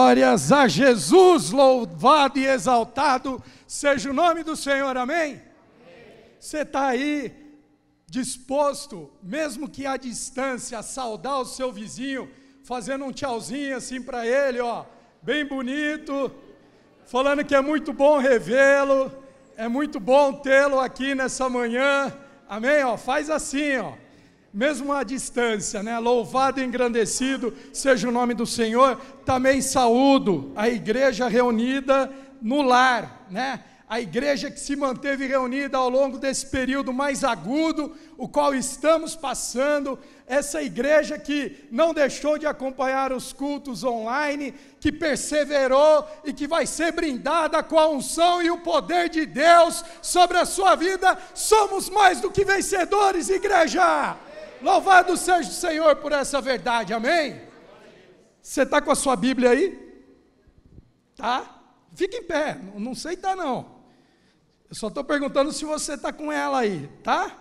Glórias a Jesus, louvado e exaltado seja o nome do Senhor, amém? Você está aí disposto, mesmo que à distância, a saudar o seu vizinho, fazendo um tchauzinho assim para ele, ó, bem bonito, falando que é muito bom revê-lo, é muito bom tê-lo aqui nessa manhã, amém? Ó, faz assim, ó. Mesmo à distância, né? Louvado e engrandecido seja o nome do Senhor. Também saúdo a igreja reunida no lar, né? A igreja que se manteve reunida ao longo desse período mais agudo, o qual estamos passando, essa igreja que não deixou de acompanhar os cultos online, que perseverou e que vai ser brindada com a unção e o poder de Deus sobre a sua vida. Somos mais do que vencedores, igreja! Louvado seja o Senhor por essa verdade, amém? Você está com a sua Bíblia aí? Tá? Fica em pé, não sei tá não. Eu só estou perguntando se você está com ela aí, tá?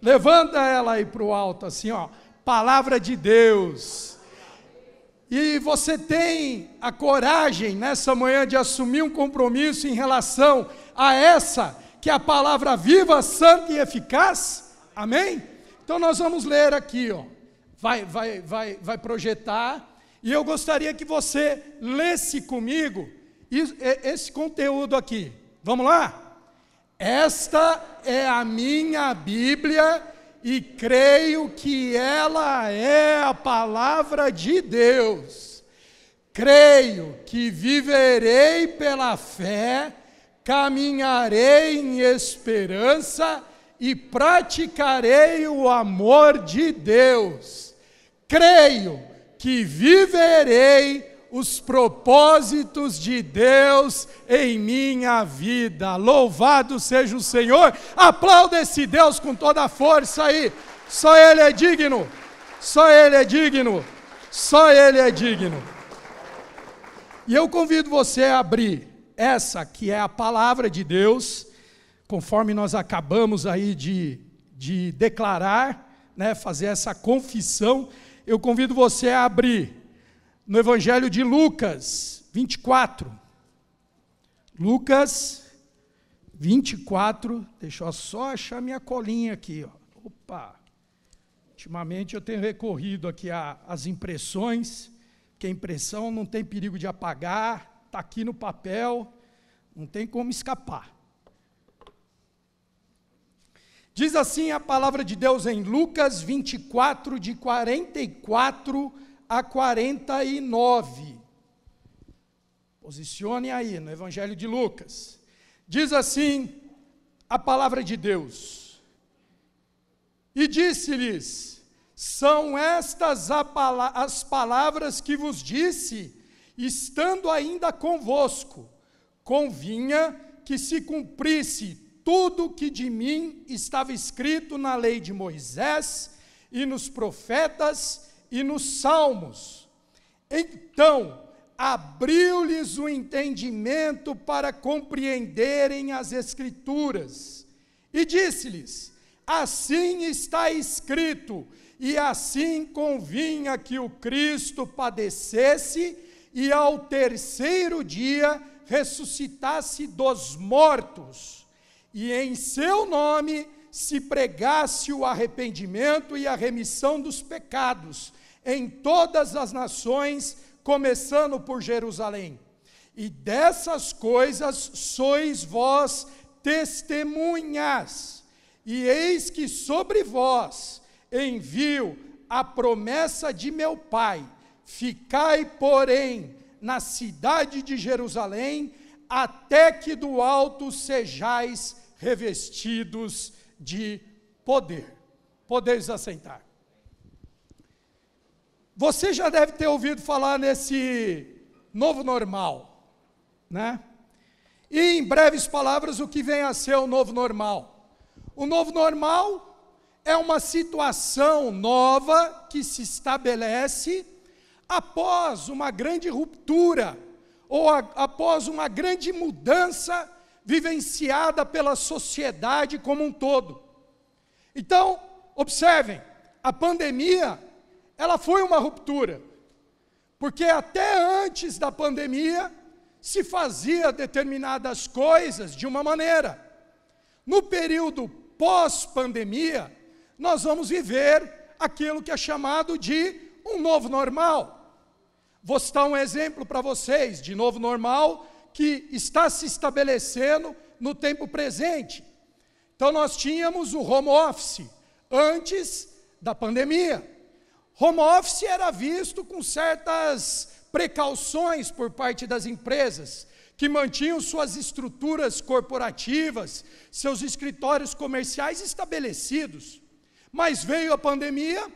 Levanta ela aí para o alto, assim, ó. Palavra de Deus. E você tem a coragem nessa manhã de assumir um compromisso em relação a essa, que é a palavra viva, santa e eficaz? Amém? Então nós vamos ler aqui, ó. Vai projetar, e eu gostaria que você lesse comigo esse conteúdo aqui. Vamos lá? Esta é a minha Bíblia e creio que ela é a palavra de Deus. Creio que viverei pela fé, caminharei em esperança e praticarei o amor de Deus. Creio que viverei os propósitos de Deus em minha vida. Louvado seja o Senhor. Aplauda esse Deus com toda a força aí. Só Ele é digno. Só Ele é digno. Só Ele é digno. E eu convido você a abrir essa que é a palavra de Deus, conforme nós acabamos aí de declarar, né, fazer essa confissão. Eu convido você a abrir no Evangelho de Lucas 24. Lucas 24, deixa eu só achar minha colinha aqui, ó. Opa! Ultimamente eu tenho recorrido aqui às impressões, porque a impressão não tem perigo de apagar, está aqui no papel, não tem como escapar. Diz assim a palavra de Deus em Lucas 24, de 44 a 49. Posicione aí no Evangelho de Lucas. Diz assim a palavra de Deus. E disse-lhes: são estas as palavras que vos disse, estando ainda convosco. Convinha que se cumprisse tudo que de mim estava escrito na lei de Moisés, e nos profetas, e nos salmos. Então, abriu-lhes o entendimento para compreenderem as Escrituras. E disse-lhes: assim está escrito, e assim convinha que o Cristo padecesse, e ao terceiro dia ressuscitasse dos mortos, e em seu nome se pregasse o arrependimento e a remissão dos pecados em todas as nações, começando por Jerusalém. E dessas coisas sois vós testemunhas. E eis que sobre vós envio a promessa de meu Pai. Ficai, porém, na cidade de Jerusalém, até que do alto sejais revestidos de poder. Podeis assentar. Você já deve ter ouvido falar nesse novo normal, né? E em breves palavras, o que vem a ser o novo normal? O novo normal é uma situação nova que se estabelece após uma grande ruptura, ou após uma grande mudança vivenciada pela sociedade como um todo. Então, observem, a pandemia, ela foi uma ruptura. Porque até antes da pandemia, se fazia determinadas coisas de uma maneira. No período pós-pandemia, nós vamos viver aquilo que é chamado de um novo normal. Vou citar um exemplo para vocês de novo normal que está se estabelecendo no tempo presente. Então nós tínhamos o home office antes da pandemia. Home office era visto com certas precauções por parte das empresas, que mantinham suas estruturas corporativas, seus escritórios comerciais estabelecidos. Mas veio a pandemia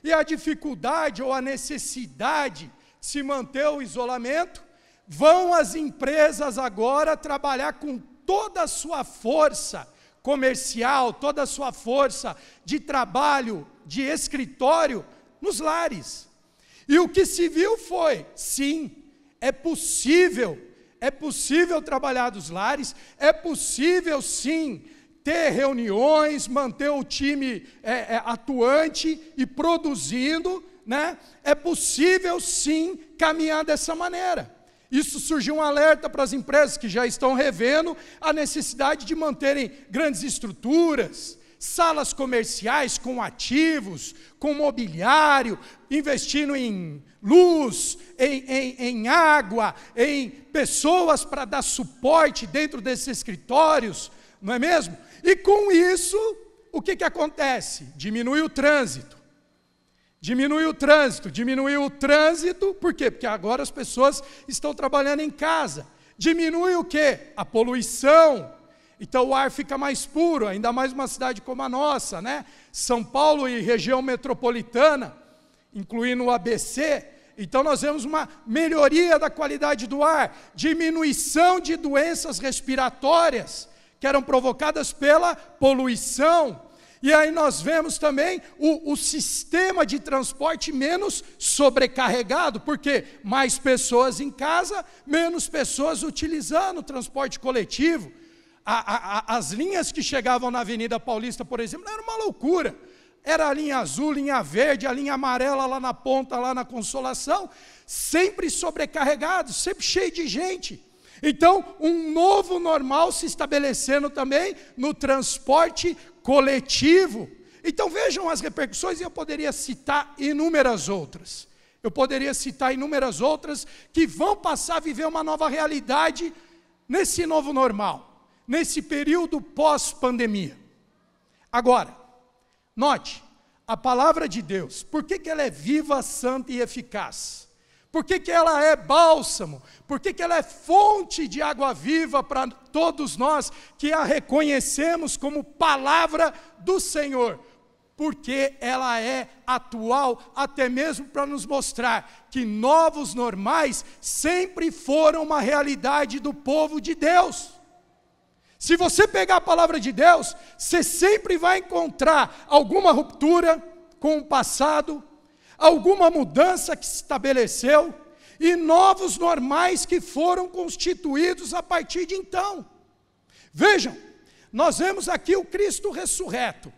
e a dificuldade ou a necessidade de se manter o isolamento, vão as empresas agora trabalhar com toda a sua força comercial, toda a sua força de trabalho, de escritório, nos lares. E o que se viu foi, sim, é possível trabalhar dos lares, é possível sim ter reuniões, manter o time atuante e produzindo, né? É possível sim caminhar dessa maneira. Isso surgiu um alerta para as empresas que já estão revendo a necessidade de manterem grandes estruturas, salas comerciais com ativos, com mobiliário, investindo em luz, em água, em pessoas para dar suporte dentro desses escritórios, não é mesmo? E com isso, o que acontece? Diminui o trânsito. Diminuiu o trânsito, por quê? Porque agora as pessoas estão trabalhando em casa. Diminui o quê? A poluição. Então o ar fica mais puro, ainda mais uma cidade como a nossa, né? São Paulo e região metropolitana, incluindo o ABC. Então nós vemos uma melhoria da qualidade do ar, diminuição de doenças respiratórias, que eram provocadas pela poluição. E aí nós vemos também o sistema de transporte menos sobrecarregado, porque mais pessoas em casa, menos pessoas utilizando o transporte coletivo. As linhas que chegavam na Avenida Paulista, por exemplo, era uma loucura. Era a linha azul, linha verde, a linha amarela lá na ponta, lá na Consolação, sempre sobrecarregado, sempre cheio de gente. Então, um novo normal se estabelecendo também no transporte coletivo. Então vejam as repercussões, e eu poderia citar inúmeras outras. Que vão passar a viver uma nova realidade nesse novo normal, nesse período pós-pandemia. Agora, note, a palavra de Deus, por que ela é viva, santa e eficaz? Por que ela é bálsamo? Por que ela é fonte de água viva para todos nós que a reconhecemos como palavra do Senhor? Porque ela é atual, até mesmo para nos mostrar que novos normais sempre foram uma realidade do povo de Deus. Se você pegar a palavra de Deus, você sempre vai encontrar alguma ruptura com o passado, alguma mudança que se estabeleceu e novos normais que foram constituídos a partir de então. Vejam, nós vemos aqui o Cristo ressurreto,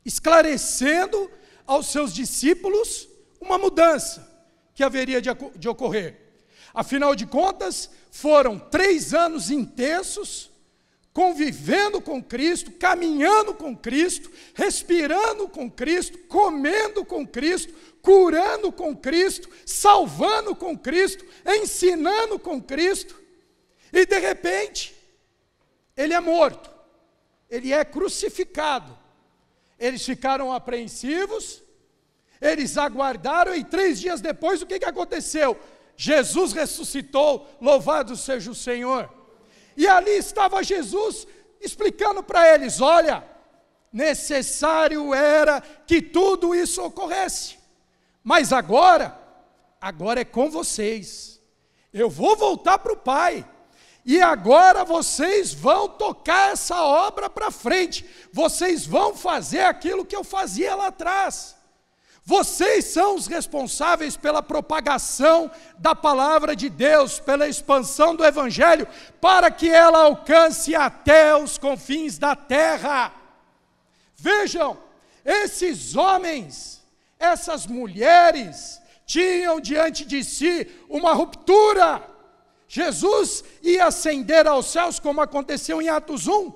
esclarecendo aos seus discípulos uma mudança que haveria de ocorrer. Afinal de contas, foram 3 anos intensos, convivendo com Cristo, caminhando com Cristo, respirando com Cristo, comendo com Cristo, curando com Cristo, salvando com Cristo, ensinando com Cristo, e de repente, ele é morto, ele é crucificado. Eles ficaram apreensivos, eles aguardaram, e 3 dias depois, o que aconteceu? Jesus ressuscitou, louvado seja o Senhor. E ali estava Jesus explicando para eles: olha, necessário era que tudo isso ocorresse, mas agora é com vocês, eu vou voltar para o Pai, e agora vocês vão tocar essa obra para frente, vocês vão fazer aquilo que eu fazia lá atrás. Vocês são os responsáveis pela propagação da palavra de Deus, pela expansão do Evangelho, para que ela alcance até os confins da terra. Vejam, esses homens, essas mulheres, tinham diante de si uma ruptura. Jesus ia ascender aos céus, como aconteceu em Atos 1.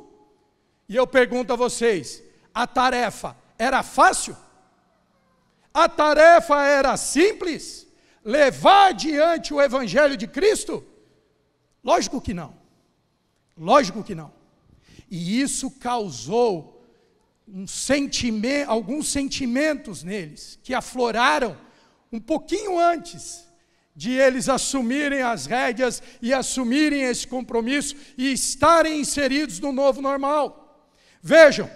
E eu pergunto a vocês, a tarefa era fácil? A tarefa era simples? Levar adiante o Evangelho de Cristo? Lógico que não. Lógico que não. E isso causou alguns sentimentos neles, que afloraram um pouquinho antes de eles assumirem as rédeas e assumirem esse compromisso e estarem inseridos no novo normal. Vejam,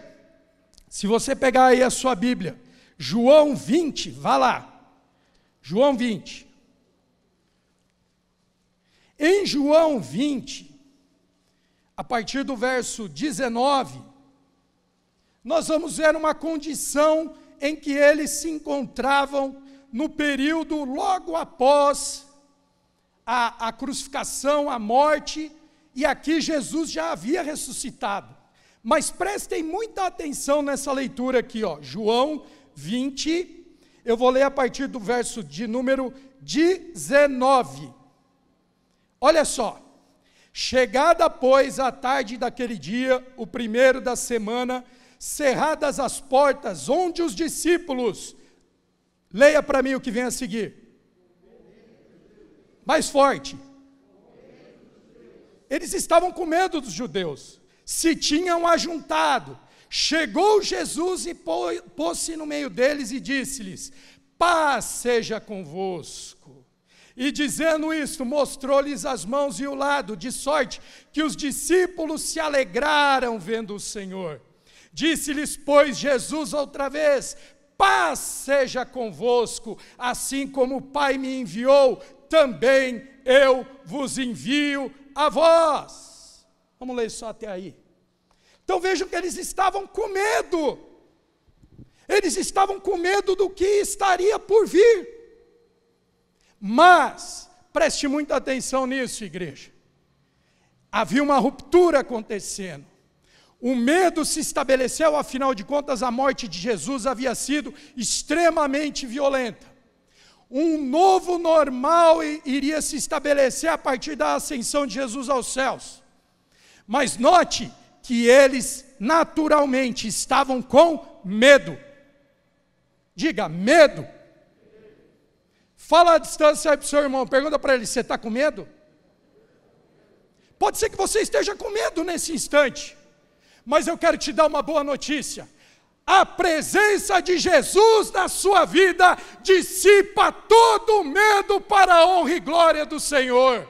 se você pegar aí a sua Bíblia, João 20, vá lá, João 20. Em João 20, a partir do verso 19, nós vamos ver uma condição em que eles se encontravam no período logo após a crucificação, a morte, e aqui Jesus já havia ressuscitado. Mas prestem muita atenção nessa leitura aqui, ó, João 20, eu vou ler a partir do verso de número 19. Olha só, chegada, pois, a tarde daquele dia, o primeiro da semana, cerradas as portas, onde os discípulos, leia para mim o que vem a seguir, mais forte, eles estavam com medo dos judeus, se tinham ajuntado, chegou Jesus e pôs-se no meio deles e disse-lhes, paz seja convosco. E dizendo isto, mostrou-lhes as mãos e o lado, de sorte que os discípulos se alegraram vendo o Senhor. Disse-lhes, pois, Jesus outra vez, paz seja convosco, assim como o Pai me enviou, também eu vos envio a vós. Vamos ler só até aí. Então vejam que eles estavam com medo. Eles estavam com medo do que estaria por vir. Mas, preste muita atenção nisso, igreja. Havia uma ruptura acontecendo. O medo se estabeleceu, afinal de contas, a morte de Jesus havia sido extremamente violenta. Um novo normal iria se estabelecer a partir da ascensão de Jesus aos céus. Mas note que eles naturalmente estavam com medo. Diga, medo. Fala a distância aí para o seu irmão, pergunta para ele, você está com medo? Pode ser que você esteja com medo nesse instante, mas eu quero te dar uma boa notícia. A presença de Jesus na sua vida dissipa todo o medo para a honra e glória do Senhor.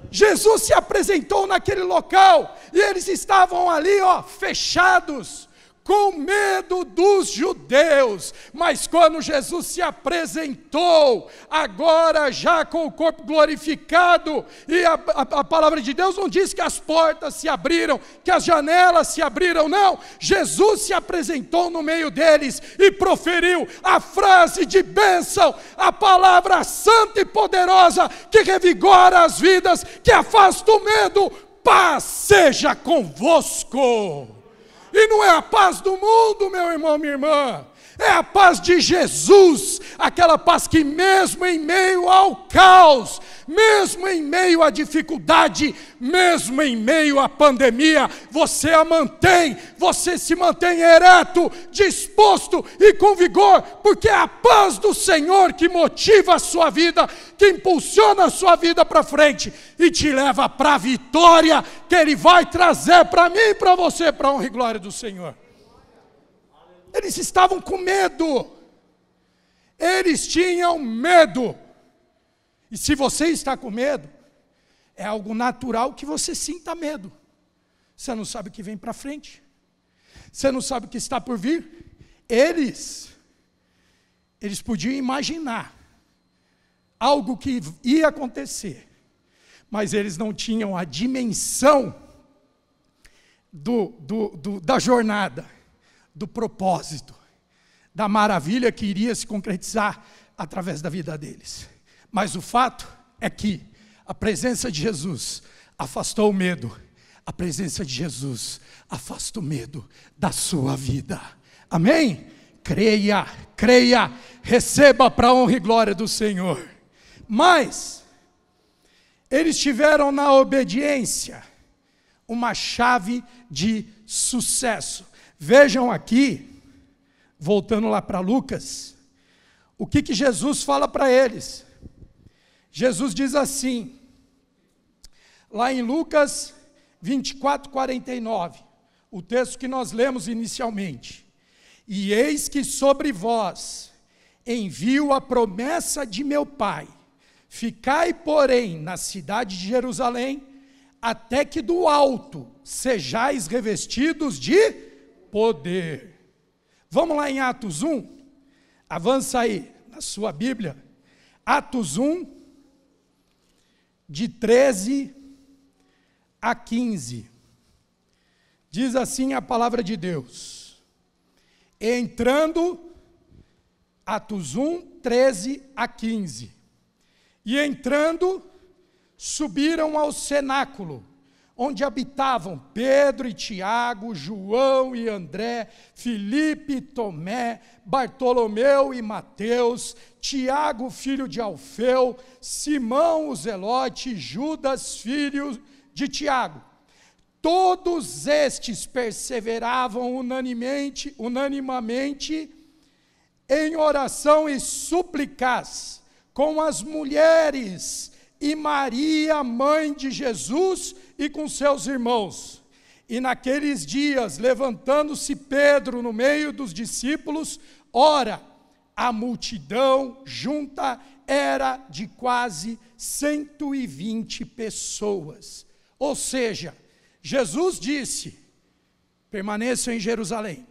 Jesus se apresentou naquele local e eles estavam ali, fechados, com medo dos judeus, mas quando Jesus se apresentou, agora já com o corpo glorificado, e a palavra de Deus não diz que as portas se abriram, que as janelas se abriram, não, Jesus se apresentou no meio deles, e proferiu a frase de bênção, a palavra santa e poderosa, que revigora as vidas, que afasta o medo, paz seja convosco. E não é a paz do mundo, meu irmão, minha irmã, é a paz de Jesus, aquela paz que mesmo em meio ao caos, mesmo em meio à dificuldade, mesmo em meio à pandemia, você a mantém, você se mantém ereto, disposto e com vigor, porque é a paz do Senhor que motiva a sua vida, que impulsiona a sua vida para frente e te leva para a vitória que Ele vai trazer para mim e para você, para a honra e glória do Senhor. Eles estavam com medo, eles tinham medo, e se você está com medo, é algo natural que você sinta medo, você não sabe o que vem para frente, você não sabe o que está por vir. Eles podiam imaginar algo que ia acontecer, mas eles não tinham a dimensão da jornada, do propósito, da maravilha que iria se concretizar através da vida deles. Mas o fato é que a presença de Jesus afastou o medo, a presença de Jesus afasta o medo da sua vida. Amém? creia, creia, receba para a honra e glória do Senhor. Mas eles tiveram na obediência uma chave de sucesso. Vejam aqui, voltando lá para Lucas, o que Jesus fala para eles. Jesus diz assim, lá em Lucas 24, 49, o texto que nós lemos inicialmente. E eis que sobre vós envio a promessa de meu Pai. Ficai, porém, na cidade de Jerusalém, até que do alto sejais revestidos de poder. Vamos lá em Atos 1? Avança aí na sua Bíblia. Atos 1, de 13 a 15. Diz assim a palavra de Deus. Entrando, Atos 1, 13 a 15. E entrando, subiram ao cenáculo, onde habitavam Pedro e Tiago, João e André, Filipe e Tomé, Bartolomeu e Mateus, Tiago, filho de Alfeu, Simão o Zelote, Judas, filho de Tiago. Todos estes perseveravam unanimemente em oração e súplicas com as mulheres e Maria, mãe de Jesus, e com seus irmãos. E naqueles dias, levantando-se Pedro no meio dos discípulos, ora, a multidão junta era de quase 120 pessoas. Ou seja, Jesus disse, permaneçam em Jerusalém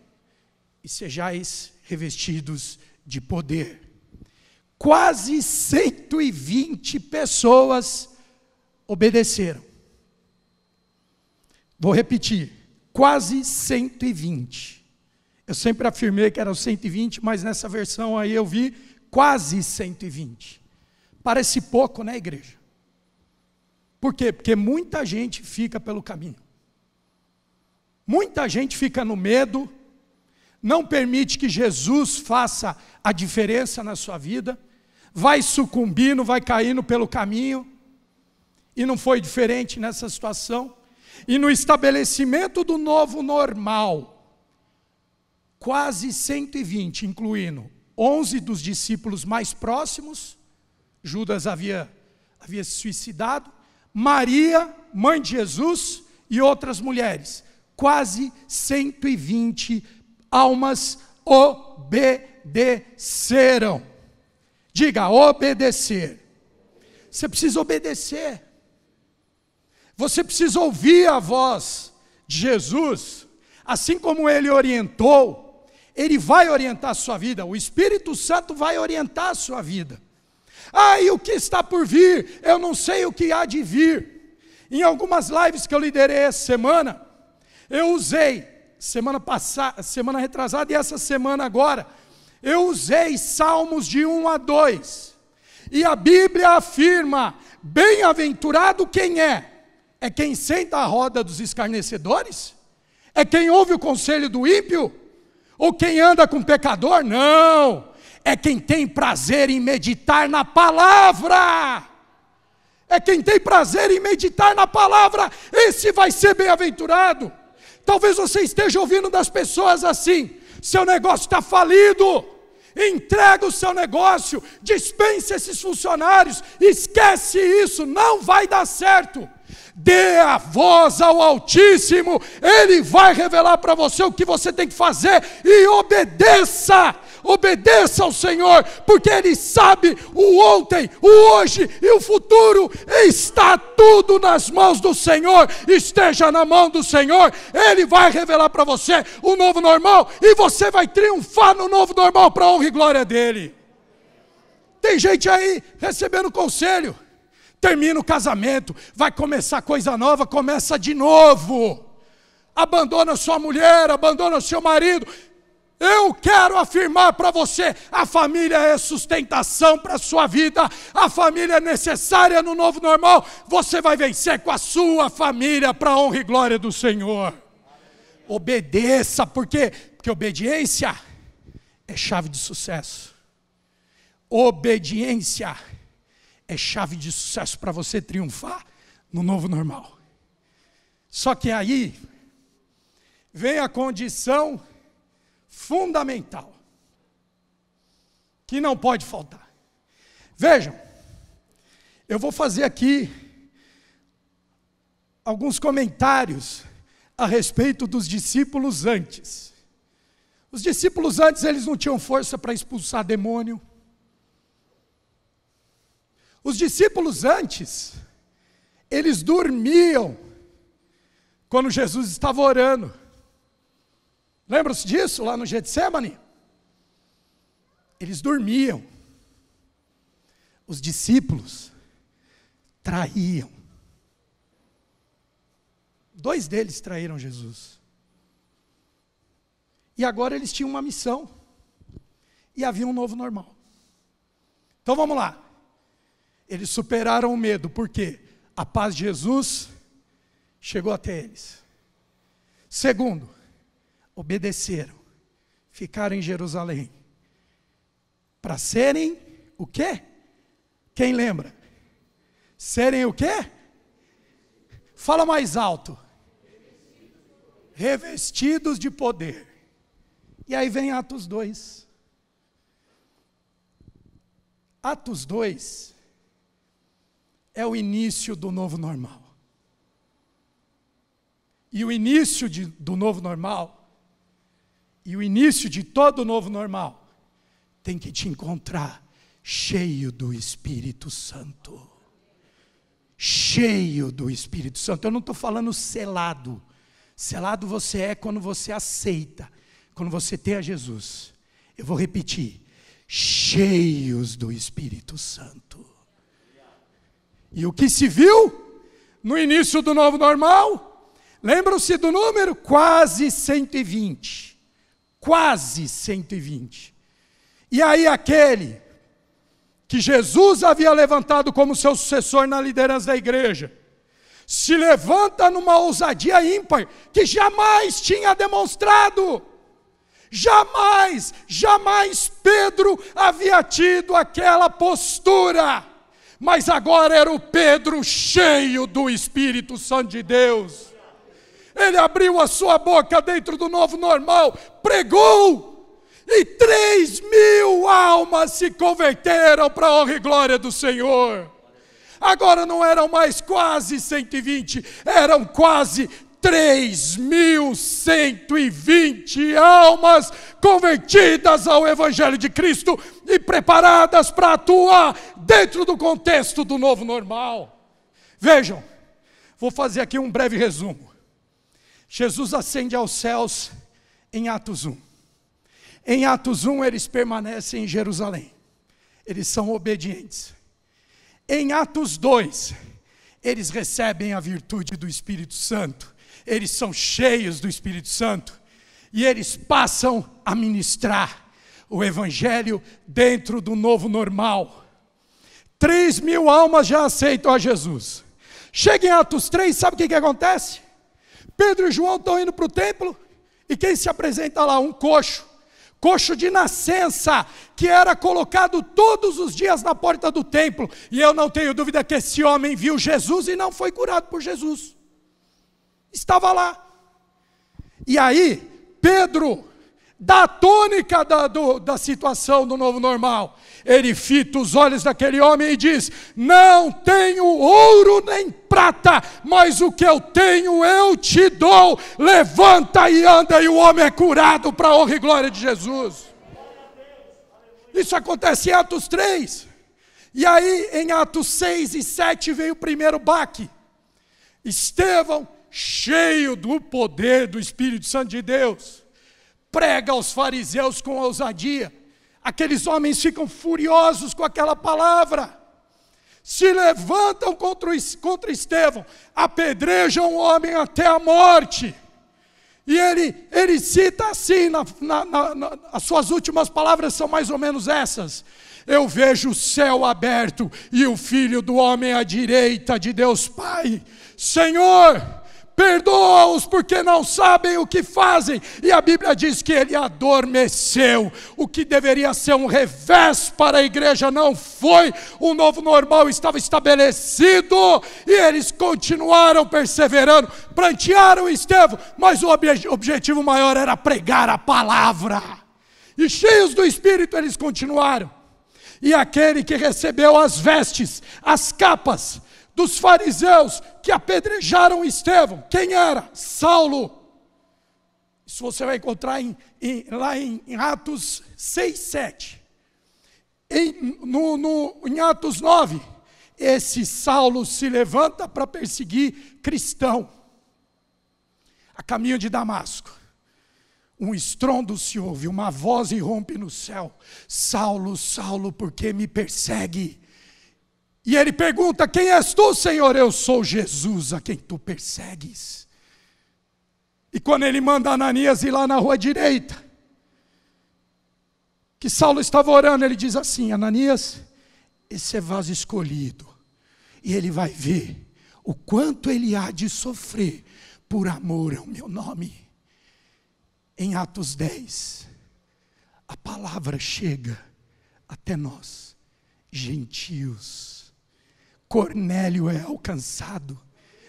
e sejais revestidos de poder. Quase 120 pessoas obedeceram. Vou repetir, quase 120. Eu sempre afirmei que eram 120, mas nessa versão aí eu vi quase 120. Parece pouco, né, igreja? Por quê? Porque muita gente fica pelo caminho. Muita gente fica no medo, não permite que Jesus faça a diferença na sua vida, vai sucumbindo, vai caindo pelo caminho, e não foi diferente nessa situação. E no estabelecimento do novo normal, quase 120, incluindo 11 dos discípulos mais próximos, Judas havia se suicidado, Maria, mãe de Jesus, e outras mulheres, quase 120 almas obedeceram. Diga, obedecer. Você precisa obedecer. Você precisa ouvir a voz de Jesus, assim como Ele orientou, Ele vai orientar a sua vida, o Espírito Santo vai orientar a sua vida. E o que está por vir? Eu não sei o que há de vir. Em algumas lives que eu liderei essa semana, eu usei, semana passada, semana retrasada e essa semana agora, eu usei Salmos de 1 a 2, e a Bíblia afirma, bem-aventurado quem é? É quem senta à roda dos escarnecedores? É quem ouve o conselho do ímpio? Ou quem anda com pecador? Não, é quem tem prazer em meditar na palavra. É quem tem prazer em meditar na palavra, esse vai ser bem-aventurado. Talvez você esteja ouvindo das pessoas assim, seu negócio está falido, entrega o seu negócio, dispense esses funcionários, esquece isso, não vai dar certo. Dê a voz ao Altíssimo, Ele vai revelar para você o que você tem que fazer, e obedeça ao Senhor, porque Ele sabe o ontem, o hoje e o futuro, está tudo nas mãos do Senhor. Esteja na mão do Senhor, Ele vai revelar para você o novo normal, e você vai triunfar no novo normal, para a honra e glória dEle. Tem gente aí recebendo conselho, termina o casamento, vai começar coisa nova, começa de novo, abandona sua mulher, abandona seu marido. Eu quero afirmar para você, a família é sustentação para a sua vida, a família é necessária no novo normal, você vai vencer com a sua família, para a honra e glória do Senhor. Obedeça, porque obediência é chave de sucesso. Obediência é chave de sucesso para você triunfar no novo normal. Só que aí vem a condição fundamental, que não pode faltar. Vejam, eu vou fazer aqui alguns comentários a respeito dos discípulos antes. Os discípulos antes, eles não tinham força para expulsar demônio. Os discípulos antes, eles dormiam quando Jesus estava orando. Lembram-se disso lá no Getsêmani? Eles dormiam. Os discípulos traíam. 2 deles traíram Jesus. E agora eles tinham uma missão. E havia um novo normal. Então vamos lá. Eles superaram o medo, porque a paz de Jesus chegou até eles. Segundo, obedeceram. Ficaram em Jerusalém. Para serem o quê? Quem lembra? Serem o quê? Fala mais alto. Revestidos de poder. E aí vem Atos 2. Atos 2 é o início do novo normal. E o início do novo normal, e o início de todo o novo normal, tem que te encontrar cheio do Espírito Santo. Cheio do Espírito Santo. Eu não estou falando selado. Selado você é quando você aceita, quando você tem a Jesus. Eu vou repetir. Cheios do Espírito Santo. E o que se viu no início do novo normal? Lembram-se do número? Quase 120. Quase 120. E aí aquele que Jesus havia levantado como seu sucessor na liderança da igreja, se levanta numa ousadia ímpar, que jamais tinha demonstrado. Jamais Pedro havia tido aquela postura. Mas agora era o Pedro cheio do Espírito Santo de Deus. Ele abriu a sua boca dentro do novo normal, pregou, e 3.000 almas se converteram para a honra e glória do Senhor. Agora não eram mais quase 120, eram quase 3.120 almas convertidas ao Evangelho de Cristo e preparadas para atuar dentro do contexto do novo normal. Vejam, vou fazer aqui um breve resumo. Jesus ascende aos céus em Atos 1. Em Atos 1 eles permanecem em Jerusalém. Eles são obedientes. Em Atos 2, eles recebem a virtude do Espírito Santo. Eles são cheios do Espírito Santo. E eles passam a ministrar o Evangelho dentro do novo normal. 3.000 almas já aceitam a Jesus. Chega em Atos 3, sabe o que acontece? Pedro e João estão indo para o templo. E quem se apresenta lá? Um coxo. Coxo de nascença, que era colocado todos os dias na porta do templo. E eu não tenho dúvida que esse homem viu Jesus e não foi curado por Jesus. Estava lá. E aí, Pedro dá a tônica da situação do novo normal. Ele fita os olhos daquele homem e diz: não tenho ouro nem prata, mas o que eu tenho eu te dou. Levanta e anda, e o homem é curado para a honra e glória de Jesus. Isso acontece em Atos 3. E aí em Atos 6 e 7 veio o primeiro baque. Estevão, cheio do poder do Espírito Santo de Deus, prega aos fariseus com ousadia. Aqueles homens ficam furiosos com aquela palavra, se levantam contra Estevão, apedrejam o homem até a morte. E ele cita assim, as suas últimas palavras são mais ou menos essas: eu vejo o céu aberto e o Filho do Homem à direita de Deus Pai. Senhor, perdoa-os porque não sabem o que fazem. E a Bíblia diz que ele adormeceu. O que deveria ser um revés para a igreja não foi. O novo normal estava estabelecido e eles continuaram perseverando, prantearam Estevão, mas o objetivo maior era pregar a palavra. E cheios do Espírito eles continuaram. E aquele que recebeu as vestes, as capas dos fariseus que apedrejaram Estevão, quem era? Saulo. Isso você vai encontrar lá em Atos 6, 7. Em Atos 9, esse Saulo se levanta para perseguir cristão. A caminho de Damasco, um estrondo se ouve, uma voz irrompe no céu: Saulo, Saulo, por que me persegue? E ele pergunta: quem és tu, Senhor? Eu sou Jesus, a quem tu persegues. E quando ele manda Ananias ir lá na rua direita, que Saulo estava orando, ele diz assim: Ananias, esse é vaso escolhido, e ele vai ver o quanto ele há de sofrer por amor ao meu nome. Em Atos 10, a palavra chega até nós, gentios. Cornélio é alcançado.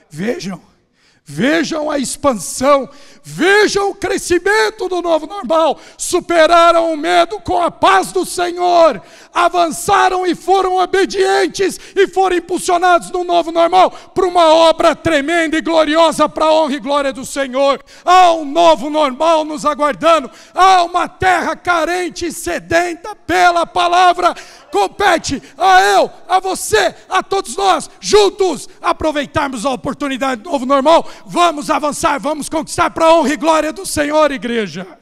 Vejam a expansão, vejam o crescimento do novo normal. Superaram o medo com a paz do Senhor, avançaram e foram obedientes e foram impulsionados no novo normal para uma obra tremenda e gloriosa para a honra e glória do Senhor. Há um novo normal nos aguardando, há uma terra carente e sedenta pela palavra. Compete a eu, a você, a todos nós, juntos, aproveitarmos a oportunidade do novo normal. Vamos avançar, vamos conquistar para a honra e glória do Senhor, igreja.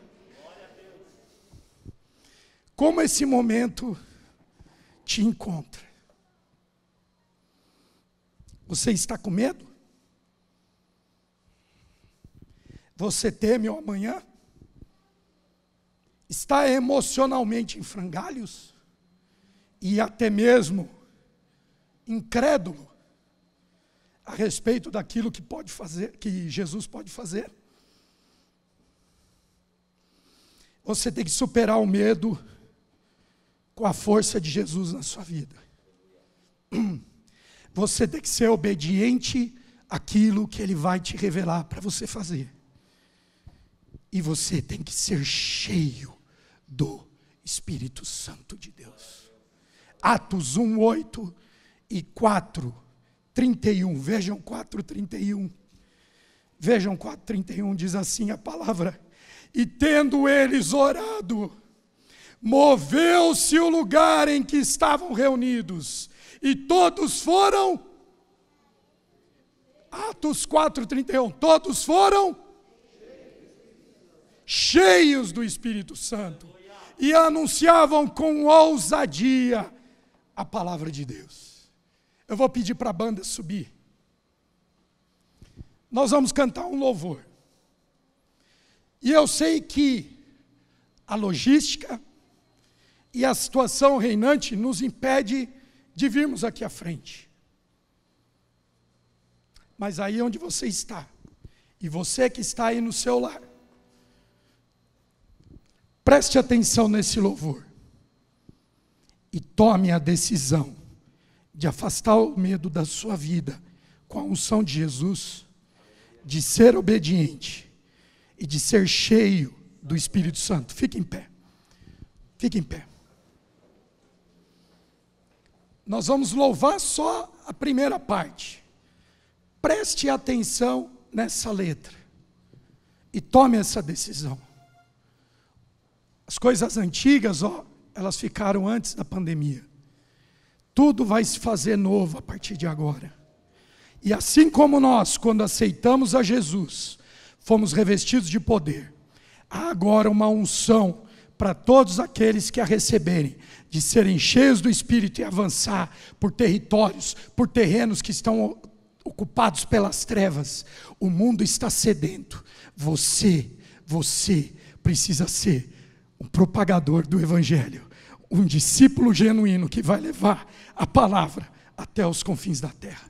Como esse momento te encontra? Você está com medo? Você teme o amanhã? Está emocionalmente em frangalhos? E até mesmo incrédulo a respeito daquilo que pode fazer, que Jesus pode fazer? Você tem que superar o medo com a força de Jesus na sua vida. Você tem que ser obediente àquilo que Ele vai te revelar para você fazer. E você tem que ser cheio do Espírito Santo de Deus. Atos 1, 8 e 4, 31. Vejam 4, 31. Vejam 4, 31, diz assim a palavra: e tendo eles orado, moveu-se o lugar em que estavam reunidos, e todos foram, Atos 4, 31, todos foram cheios do Espírito Santo, e anunciavam com ousadia a palavra de Deus. Eu vou pedir para a banda subir. Nós vamos cantar um louvor. E eu sei que a logística e a situação reinante nos impede de virmos aqui à frente. Mas aí onde você está, e você que está aí no seu lar, preste atenção nesse louvor e tome a decisão de afastar o medo da sua vida com a unção de Jesus, de ser obediente e de ser cheio do Espírito Santo. Fique em pé. Fique em pé. Nós vamos louvar só a primeira parte. Preste atenção nessa letra e tome essa decisão. As coisas antigas, elas ficaram antes da pandemia. Tudo vai se fazer novo a partir de agora. E assim como nós, quando aceitamos a Jesus, fomos revestidos de poder, há agora uma unção para todos aqueles que a receberem, de serem cheios do Espírito e avançar por territórios, por terrenos que estão ocupados pelas trevas. O mundo está sedento. Você precisa ser um propagador do Evangelho, um discípulo genuíno que vai levar a palavra até os confins da terra.